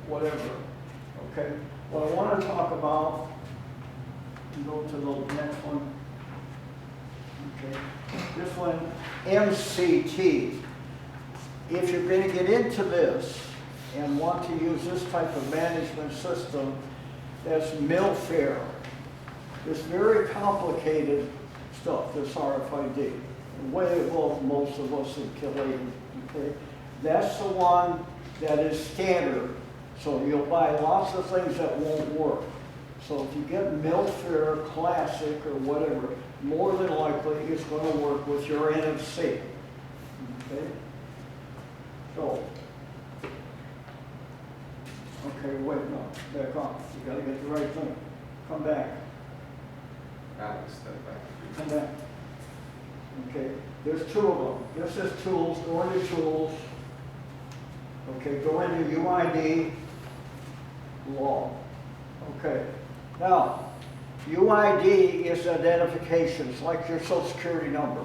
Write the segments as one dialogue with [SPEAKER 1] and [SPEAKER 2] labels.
[SPEAKER 1] whatever, okay? What I want to talk about, go to the next one. Okay, this one, MCT. If you're going to get into this and want to use this type of management system, that's MILFARE. It's very complicated stuff, this RFID, way above most of us in Killeen, okay? That's the one that is standard, so you'll buy lots of things that won't work. So if you get MILFARE Classic or whatever, more than likely it's going to work with your NFC, okay? So, okay, wait, no, back off. You got to get the right thing. Come back.
[SPEAKER 2] Alex, step back.
[SPEAKER 1] Come back. Okay, there's two of them. This is tools, go into tools. Okay, go into UID, log. Okay, now, UID is identification. It's like your social security number.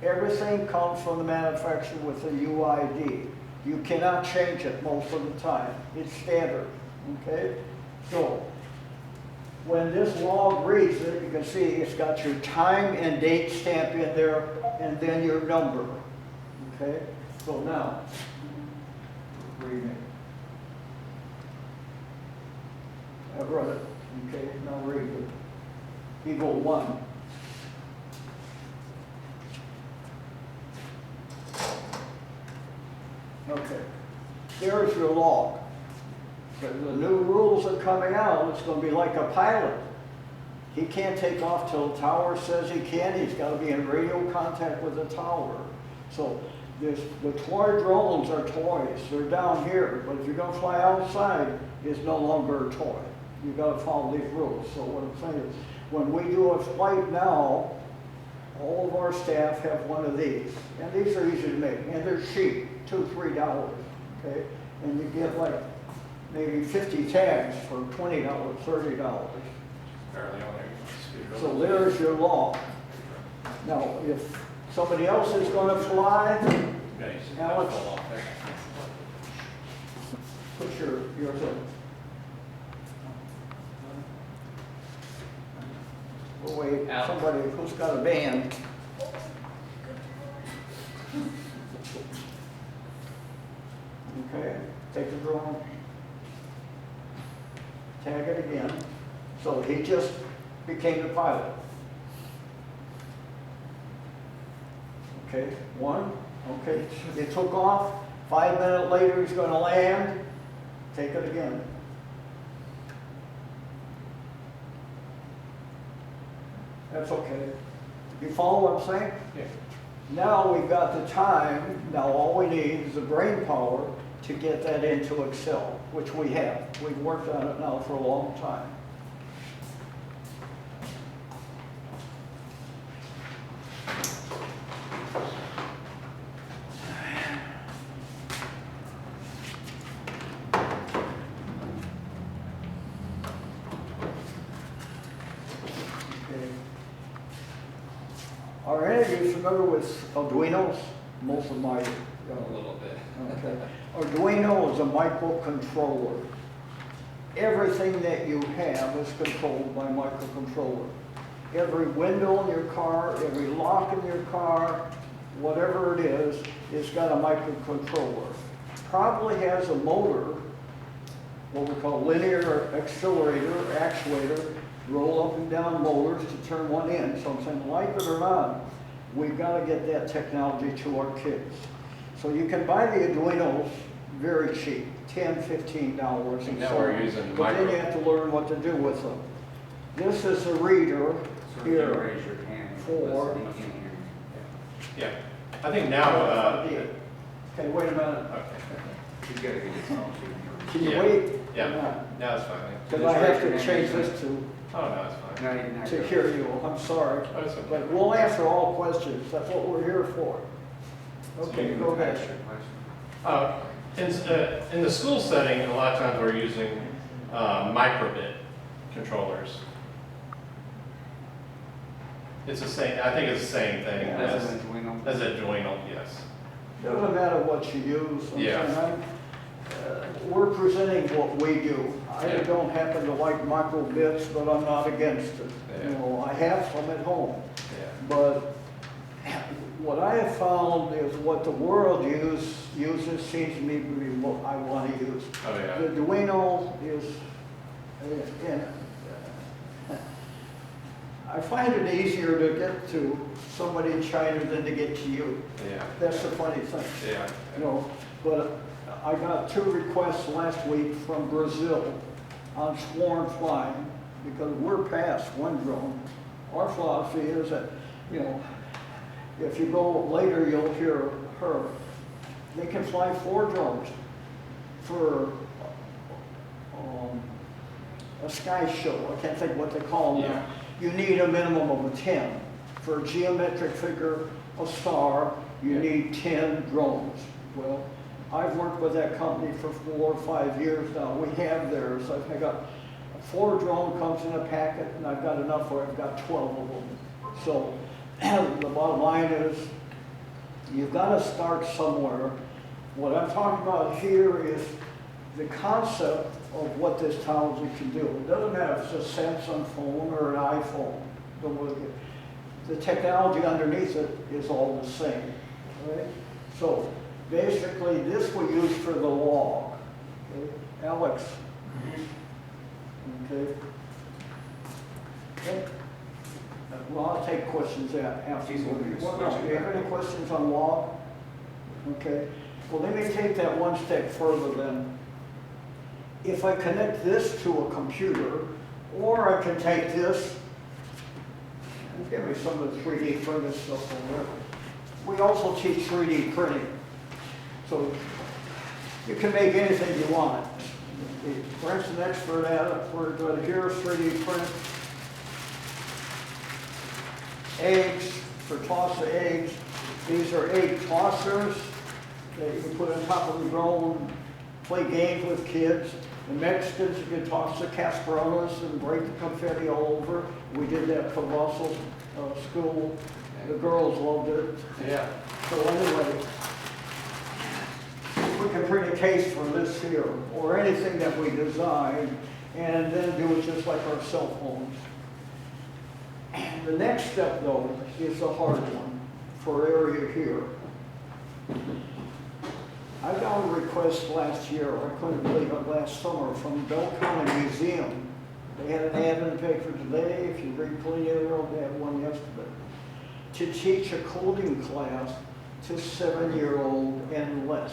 [SPEAKER 1] Everything comes from the manufacturer with a UID. You cannot change it most of the time. It's standard, okay? So, when this log reads it, you can see it's got your time and date stamp in there, and then your number, okay? So now, read it. I've read it, okay? Now read it. Eagle 1. Okay, there's your log. The new rules are coming out. It's going to be like a pilot. He can't take off till the tower says he can. He's got to be in radio contact with the tower. So the toy drones are toys. They're down here. But if you're going to fly outside, it's no longer a toy. You've got to follow these rules. So what I'm saying is, when we do a flight now, all of our staff have one of these. And these are easy to make. And they're cheap, $2, $3, okay? And you get like maybe 50 tags for $20, $30. So there's your log. Now, if somebody else is going to fly, Alex, put yours in. We'll wait, somebody who's got a band. Okay, take the drone, tag it again. So he just became the pilot. Okay, 1, okay, they took off. 5 minutes later he's going to land. Take it again. That's okay. You follow what I'm saying?
[SPEAKER 2] Yeah.
[SPEAKER 1] Now we've got the time. Now all we need is the brain power to get that into Excel, which we have. We've worked on it now for a long time. Are any of you familiar with Arduinos? Most of my,
[SPEAKER 2] A little bit.
[SPEAKER 1] okay. Arduino is a microcontroller. Everything that you have is controlled by microcontroller. Every window in your car, every lock in your car, whatever it is, it's got a microcontroller. Probably has a motor, what we call linear accelerator, actuator, roll up and down motors to turn one in. So I'm saying, like it or not, we've got to get that technology to our kids. So you can buy the Arduinos very cheap, $10, $15 and
[SPEAKER 2] now
[SPEAKER 1] so
[SPEAKER 2] we're
[SPEAKER 1] on.
[SPEAKER 2] using
[SPEAKER 1] But then you have to learn what to do with them. This is a reader here
[SPEAKER 2] Raise your hand.
[SPEAKER 1] for.
[SPEAKER 3] Yeah, I think now,
[SPEAKER 1] Okay, wait a minute.
[SPEAKER 3] okay.
[SPEAKER 2] He's got to get his phone.
[SPEAKER 1] Can you
[SPEAKER 3] Yeah.
[SPEAKER 1] wait?
[SPEAKER 3] Yeah, now it's fine.
[SPEAKER 1] Because I have to change this
[SPEAKER 3] Oh, no, it's fine.
[SPEAKER 2] No, you're not.
[SPEAKER 1] to hear you. I'm sorry.
[SPEAKER 3] Oh, it's okay.
[SPEAKER 1] But we'll answer all questions. That's what we're here for. Okay, go ahead.
[SPEAKER 3] In the school setting, a lot of times we're using microbit controllers. It's the same, I think it's the same thing
[SPEAKER 2] As
[SPEAKER 3] as
[SPEAKER 2] an Arduino.
[SPEAKER 3] Arduino, yes.
[SPEAKER 1] Doesn't matter what you use.
[SPEAKER 3] Yeah.
[SPEAKER 1] we're presenting what we do. I
[SPEAKER 3] Yeah.
[SPEAKER 1] don't happen to like micro bits, but I'm not against it. You
[SPEAKER 3] Yeah.
[SPEAKER 1] know, I have some at home.
[SPEAKER 3] Yeah.
[SPEAKER 1] But what I have found is what the world uses seems to me to be what I want to use.
[SPEAKER 3] Oh,
[SPEAKER 1] The
[SPEAKER 3] yeah.
[SPEAKER 1] Arduino is, and I find it easier to get to somebody in China than to get to you.
[SPEAKER 3] Yeah.
[SPEAKER 1] That's the funny thing.
[SPEAKER 3] Yeah.
[SPEAKER 1] You know, but I got 2 requests last week from Brazil on swarm flying, because we're past one drone. Our philosophy is that, you know, if you go later, you'll hear her. They can fly 4 drones for a sky show. I can't think what they call them now. You need a minimum of 10. For a geometric figure, a star, you
[SPEAKER 3] Yeah.
[SPEAKER 1] need 10 drones. Well, I've worked with that company for 4 or 5 years now. We have theirs. I've got 4 drone comes in a packet, and I've got enough where I've got 12 of them. So the bottom line is, you've got to start somewhere. What I'm talking about here is the concept of what this technology can do. It doesn't matter if it's a Samsung phone or an iPhone. Don't look at the technology underneath it is all the same. Right? So basically, this we use for the log. Okay? Alex. Okay. Okay. Well, I'll take questions after.
[SPEAKER 2] He's looking at
[SPEAKER 1] Well, no,
[SPEAKER 2] switching
[SPEAKER 1] do you have
[SPEAKER 2] back.
[SPEAKER 1] any questions on log? Okay. Well, let me take that one step further then. If I connect this to a computer, or I can take this, and give me some of the 3D printed stuff over there. We also teach 3D printing. So you can make anything you want. For instance, expert at it, we're going to here's 3D print eggs, for toss of eggs. These are egg tossers that you can put on top of the drone, play games with kids. The Mexicans, you can toss the cascarones and break the confetti all over. We did that for Russell School. The girls loved it.
[SPEAKER 3] Yeah.
[SPEAKER 1] So anyway, we can print a case for this here, or anything that we design, and then do it just like our cell phones. And the next step, though, is the hard one for area here. I got a request last year, I couldn't believe it, last summer, from Bell County Museum. They had an ad in the paper today, if you read Killeen, they had one yesterday, to teach a coding class to 7-year-old and less.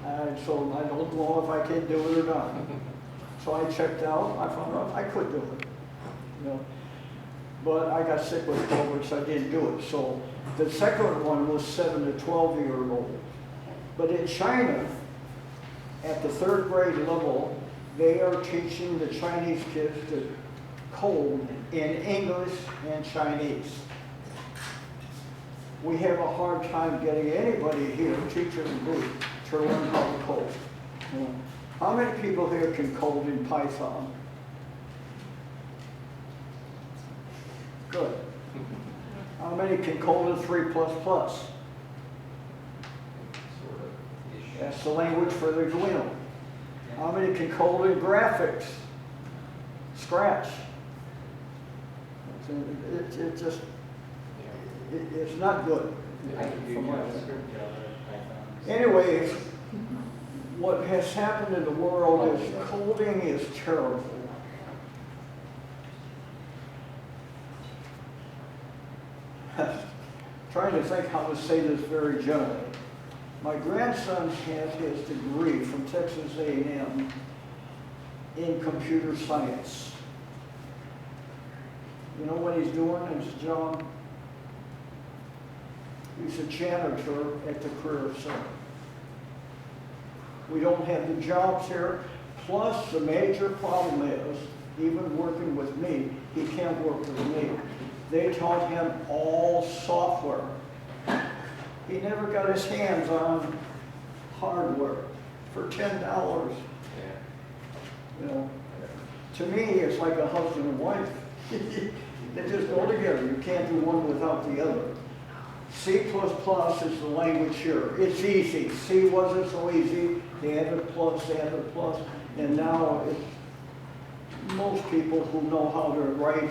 [SPEAKER 1] And so I don't know if I can do it or not. So I checked out, I found out I could do it. You know. But I got sick with COVID, so I didn't do it. So the second one was 7 to 12-year-old. But in China, at the 3rd grade level, they are teaching the Chinese kids to code in English and Chinese. We have a hard time getting anybody here, teachers and group, to learn how to code. You know. How many people here can code in Python? Good. How many can code in 3++?
[SPEAKER 2] Sort of.
[SPEAKER 1] That's the language for the Arduino. How many can code in graphics? Scratch. It just, it's not good.
[SPEAKER 2] I can do
[SPEAKER 1] From my-
[SPEAKER 2] JavaScript, Java, Python.
[SPEAKER 1] Anyways, what has happened in the world is coding is terrible. Trying to think how to say this very generally. My grandson has his degree from Texas A&M in computer science. You know what he's doing in his job? He's a janitor at the Career Center. We don't have the jobs here. Plus, the major problem is, even working with me, he can't work with me. They taught him all software. He never got his hands on hardware for $10.
[SPEAKER 3] Yeah.
[SPEAKER 1] You know, to me, it's like a husband and wife. They just go together. You can't do one without the other. C++ is the language here. It's easy. C wasn't so easy. They added plus, and now most people who know how to write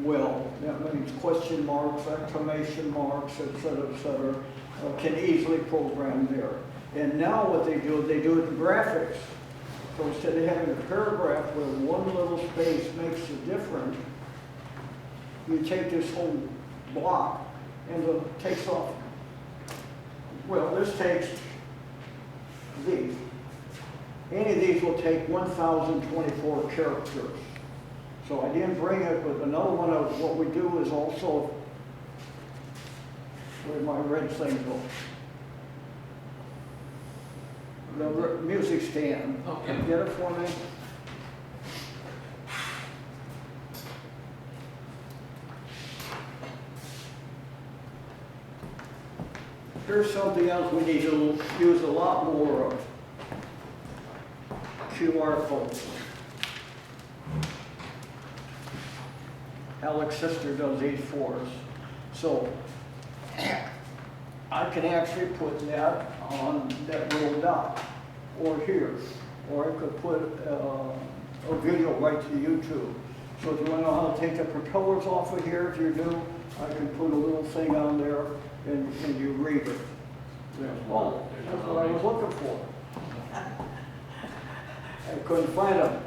[SPEAKER 1] well, that means question marks, exclamation marks, etc., can easily program there. And now what they do it in graphics. So instead of having a paragraph where one little space makes a difference, you take this whole block and it takes off. Well, this takes these. Any of these will take 1,024 characters. So I didn't bring it, but another one of what we do is also, where my red thing go? The music stand.
[SPEAKER 4] Okay.
[SPEAKER 1] Get it for me? Here's something else we need to use a lot more of. QR codes. Alex's sister does these for us. So I can actually put that on that little dot, or here, or I could put a video right to YouTube. So if you want to know how to take the propellers off of here, if you do, I can put a little thing on there and you read it. Oh, that's what I was looking for. I couldn't find them.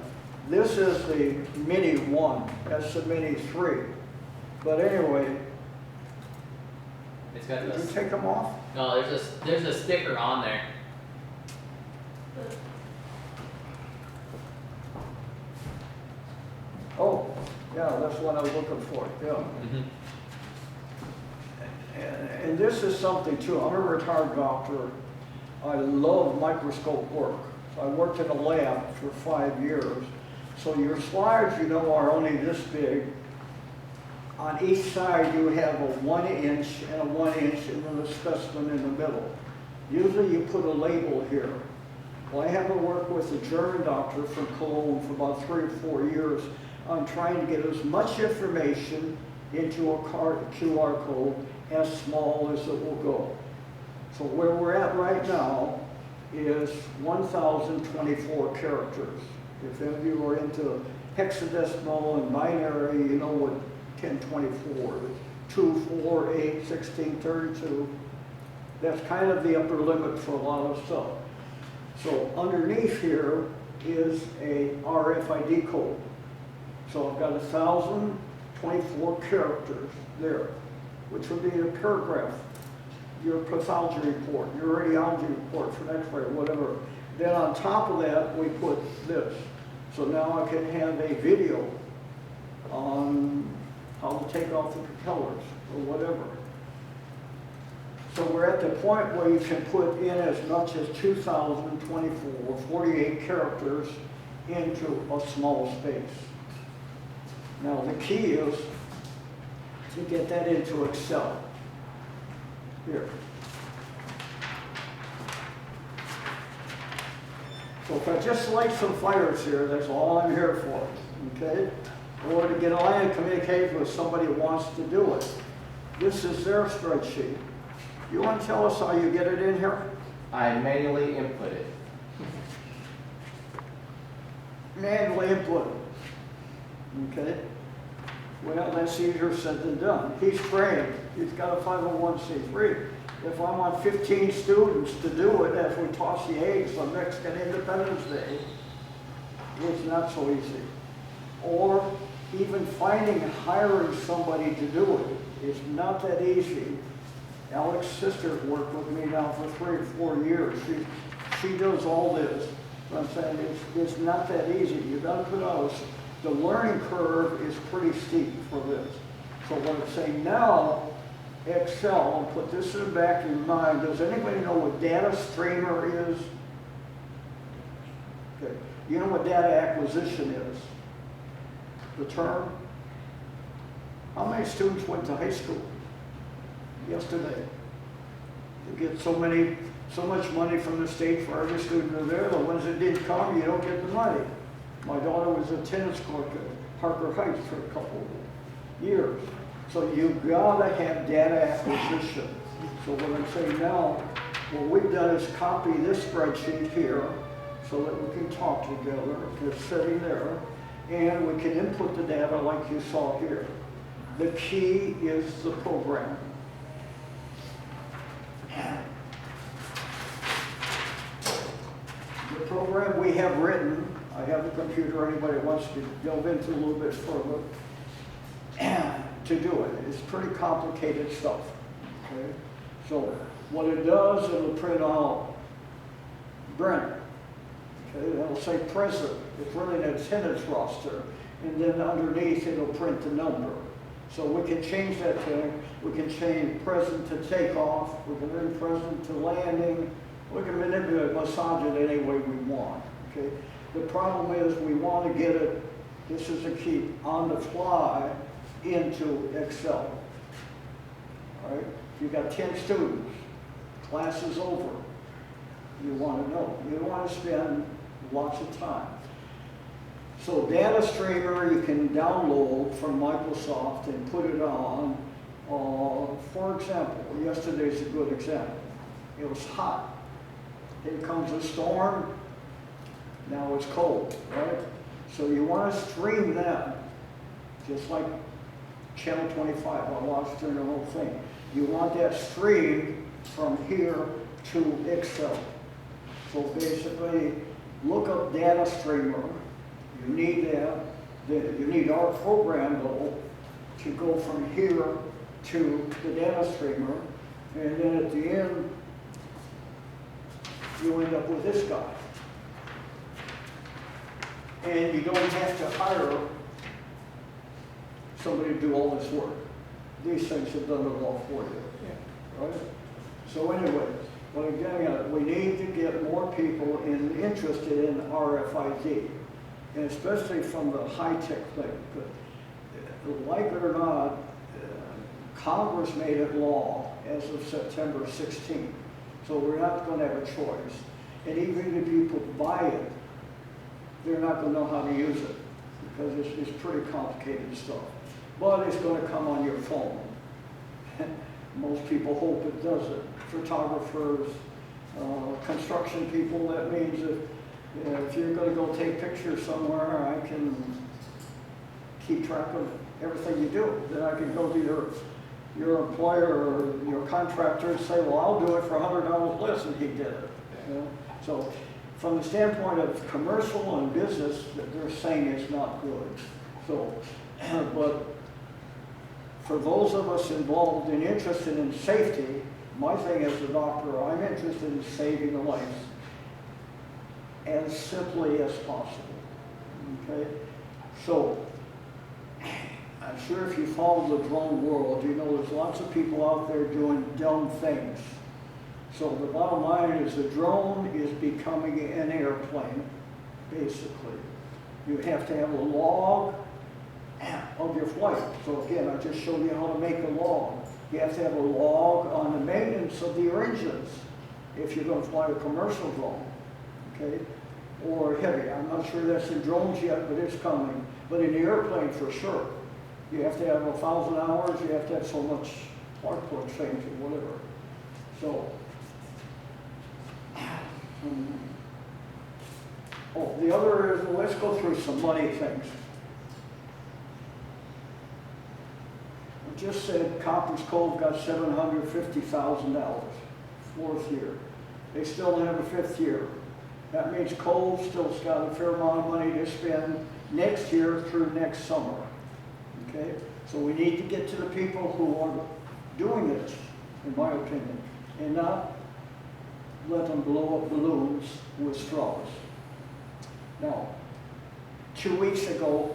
[SPEAKER 1] This is the Mini 1, that's the Mini 3. But anyway,
[SPEAKER 4] It's got
[SPEAKER 1] did you
[SPEAKER 4] this.
[SPEAKER 1] take them off?
[SPEAKER 4] No, there's a sticker on there.
[SPEAKER 1] Oh, yeah, that's what I was looking for, yeah. And this is something too, I'm a retired doctor. I love microscope work. I worked in a lab for 5 years. So your slides, you know, are only this big. On each side, you have a 1 inch and a 1 inch and then a specimen in the middle. Usually you put a label here. Well, I have to work with a German doctor from Killeen for about 3 or 4 years on trying to get as much information into a QR code as small as it will go. So where we're at right now is 1,024 characters. If any of you are into hexadecimal and binary, you know what 1024 is. 2, 4, 8, 16, 32. That's kind of the upper limit for a lot of stuff. So underneath here is a RFID code. So I've got 1,024 characters there, which would be a paragraph, your pathology report, your radiology report for X-ray, whatever. Then on top of that, we put this. So now I can have a video on how to take off the propellers or whatever. So we're at the point where you can put in as much as 2,024, 48 characters into a small space. Now the key is to get that into Excel. Here. So if I just light some fires here, that's all I'm here for, okay? Or to get a line of communication with somebody who wants to do it. This is their spreadsheet. You want to tell us how you get it in here?
[SPEAKER 2] I manually input it.
[SPEAKER 1] Manually input it. Okay? Well, that's easier said than done. He's trained. He's got a 501c3. If I want 15 students to do it as we toss the eggs on Mexican Independence Day, it's not so easy. Or even finding and hiring somebody to do it is not that easy. Alex's sister's worked with me now for 3 or 4 years. She does all this. But I'm saying it's not that easy. You've got to put out, the learning curve is pretty steep for this. So what I'm saying now, Excel, and put this in the back of your mind, does anybody know what data streamer is? Okay. You know what data acquisition is? The term? How many students went to high school yesterday? You get so much money from the state for every student there. The ones that didn't come, you don't get the money. My daughter was a tennis coach at Parker Heights for a couple of years. So you gotta have data acquisition. So what I'm saying now, what we've done is copy this spreadsheet here so that we can talk together. It's sitting there, and we can input the data like you saw here. The key is the program. The program we have written, I have the computer, anybody wants to delve into a little bit further, to do it. It's pretty complicated stuff, okay? So what it does, it'll print out Brent, okay? It'll say present, it's really an attendance roster, and then underneath it'll print the number. So we can change that to, we can change present to takeoff, we can turn present to landing, we can manipulate, massage it any way we want, okay? The problem is we want to get it, this is the key, on the fly into Excel, all right? You got 10 students, class is over, you want to know, you don't want to spend lots of time. So Data Streamer you can download from Microsoft and put it on. For example, yesterday's a good example. It was hot. Here comes a storm. Now it's cold, right? So you want to stream that, just like Channel 25, I watched during the whole thing. You want that streamed from here to Excel. So basically, look up Data Streamer. You need that. You need our program though to go from here to the Data Streamer, and then at the end you end up with this guy. And you don't have to hire somebody to do all this work. These things have done it all for you, right? So anyway, what I'm getting at, we need to get more people interested in RFID. And especially from the high-tech thing. Like it or not, Congress made it law as of September 16th. So we're not going to have a choice. And even if people buy it, they're not going to know how to use it because it's pretty complicated stuff. But it's going to come on your phone. Most people hope it does it. Photographers, construction people, that means that if you're going to go take pictures somewhere, I can keep track of everything you do. Then I can go to your employer or your contractor and say, well, I'll do it for $100 less, and he did it. You know? So from the standpoint of commercial and business, they're saying it's not good. So, but for those of us involved and interested in safety, my thing as a doctor, I'm interested in saving lives as simply as possible, okay? So, I'm sure if you follow the drone world, you know there's lots of people out there doing dumb things. So the bottom line is the drone is becoming an airplane, basically. You have to have a log of your flight. So again, I just showed you how to make a log. You have to have a log on the maintenance of your engines if you're going to fly a commercial drone, okay? Or heavy. I'm not sure that's in drones yet, but it's coming. But in the airplane, for sure. You have to have 1,000 hours, you have to have so much spark plug change or whatever. So, oh, the other is, let's go through some money things. I just said Copper's Cove got $750,000, fourth year. They still have a fifth year. That means Cove still's got a fair amount of money to spend next year through next summer. Okay? So we need to get to the people who are doing this, in my opinion, and not let them blow up balloons with straws. Now, 2 weeks ago,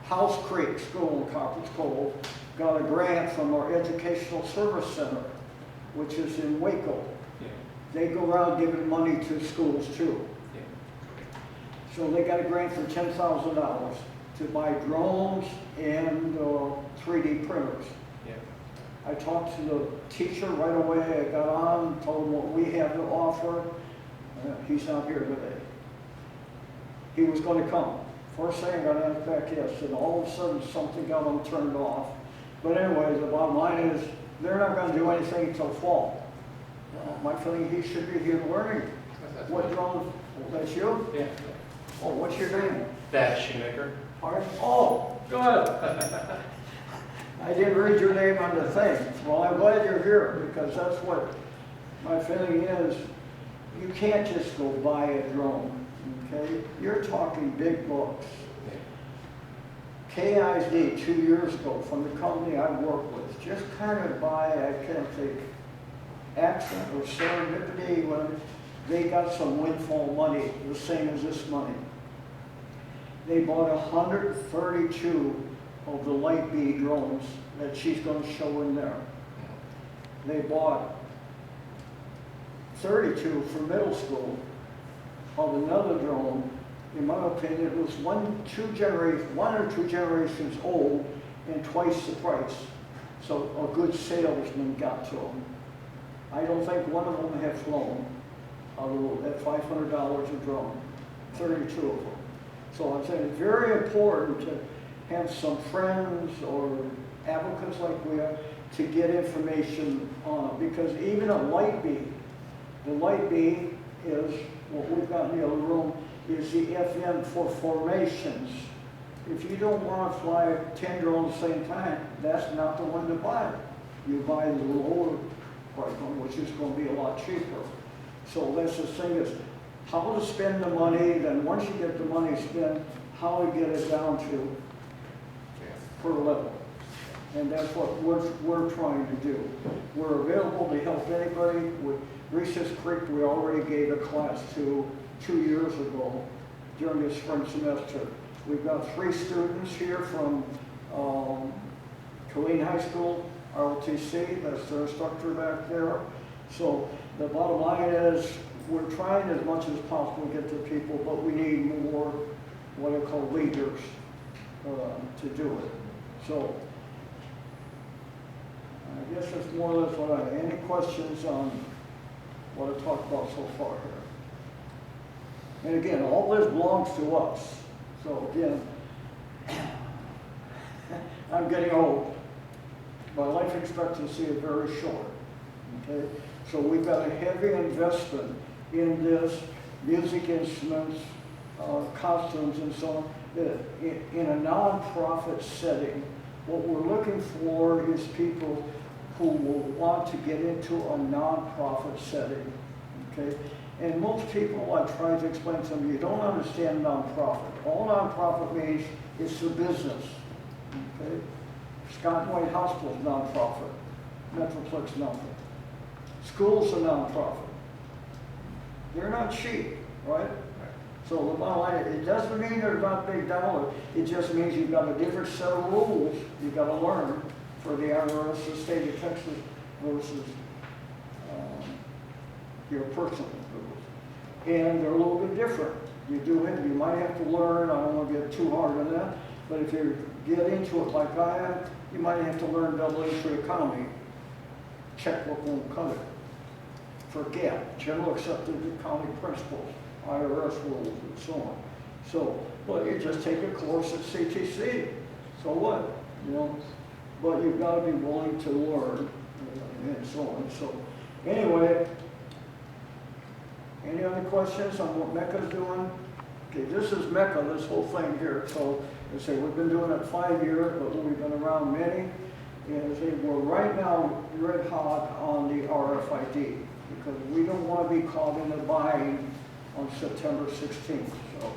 [SPEAKER 1] House Creek School in Copper's Cove got a grant from our Educational Service Center, which is in Waco.
[SPEAKER 2] Yeah.
[SPEAKER 1] They go around giving money to schools too.
[SPEAKER 2] Yeah.
[SPEAKER 1] So they got a grant for $10,000 to buy drones and 3D printers.
[SPEAKER 2] Yeah.
[SPEAKER 1] I talked to the teacher right away. I got on, told him what we have to offer. He's not here today. He was going to come First thing I got asked back yes, and all of a sudden something got them turned off. But anyway, the bottom line is, they're not gonna do anything until fall. My feeling, he should be here learning. What drone, that's you?
[SPEAKER 3] Yeah.
[SPEAKER 1] Oh, what's your name?
[SPEAKER 3] That shoemaker.
[SPEAKER 1] Art? Oh, good. I didn't read your name on the thing. Well, I'm glad you're here, because that's what my feeling is. You can't just go buy a drone, okay? You're talking big bucks. KISD 2 years ago, from the company I work with, just kind of by, I can't think, accident or serendipity, whatever, they got some windfall money, the same as this money. They bought 132 of the Light B drones that she's going to show in there. They bought 32 for middle school of another drone. In my opinion, it was one or two generations old and twice the price. So a good salesman got to them. I don't think one of them have flown at $500 a drone, 32 of them. So I'm saying it's very important to have some friends or advocates like we are to get information on it, because even a Light B, the Light B is, what we've got in the other room, is the FM for formations. If you don't want to fly 10 drones at the same time, that's not the one to buy. You buy the lower price one, which is going to be a lot cheaper. So that's the thing, is how to spend the money, then once you get the money spent, how to get it down to per level. And that's what we're trying to do. We're available to help anybody. With Recess Creek, we already gave a class to 2 years ago during the spring semester. We've got 3 students here from Killeen High School, ROTC, that's their instructor back there. So the bottom line is, we're trying as much as possible to get to people, but we need more, what I call leaders, to do it. So I guess that's more or less what I, any questions on what I talked about so far here? And again, all this belongs to us. So again, I'm getting old. My life expectancy is very short, okay? So we've got a heavy investment in this, music instruments, costumes and so on, in a non-profit setting. What we're looking for is people who will want to get into a non-profit setting, okay? And most people, I try to explain to them, you don't understand non-profit. All non-profit means it's a business, okay? Scott and White Hospital is non-profit. Metroplex, nothing. Schools are non-profit. They're not cheap, right? So the bottom line, it doesn't mean they're not big dollar. It just means you've got a different set of rules you've got to learn for the IRS, the state of Texas versus your personal rules. And they're a little bit different. You might have to learn, I don't want to get too hard on that, but if you get into it like I am, you might have to learn double entry accounting. Checkbook won't cut it. For GAAP, general accepted accounting principles, IRS rules, and so on. So, but you just take a course at CTC. So what? You know, but you've got to be willing to learn, and so on. So, anyway, any other questions on what MECA's doing? Okay, this is MECA, this whole thing here. So, I say we've been doing it 5 years, but we've been around many. And I say we're right now red hot on the RFID, because we don't want to be caught in the bind on September 16th. So,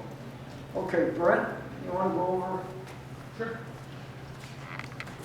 [SPEAKER 1] okay, Brent, you want to go over